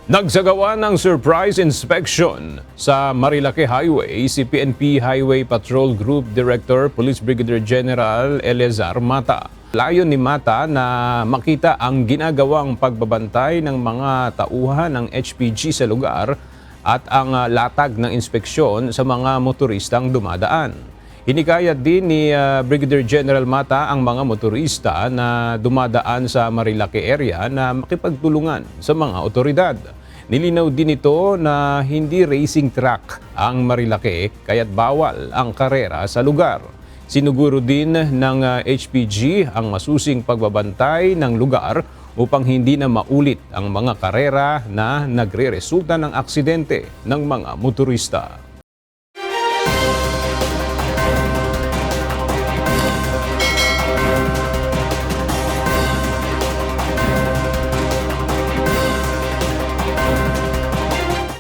Nagsagawa ng surprise inspection sa Marilake Highway si PNP Highway Patrol Group Director Police Brigadier General Eleazar Mata. Layon ni Mata na makita ang ginagawang pagbabantay ng mga tauhan ng HPG sa lugar at ang latag ng inspeksyon sa mga motoristang dumadaan. Hinikayat din ni Brigadier General Mata ang mga motorista na dumadaan sa Marilake area na makipagtulungan sa mga otoridad. Nilinaw din ito na hindi racing track ang Marilake kaya't bawal ang karera sa lugar. Sinuguro din ng HPG ang masusing pagbabantay ng lugar upang hindi na maulit ang mga karera na nagre-resulta ng aksidente ng mga motorista.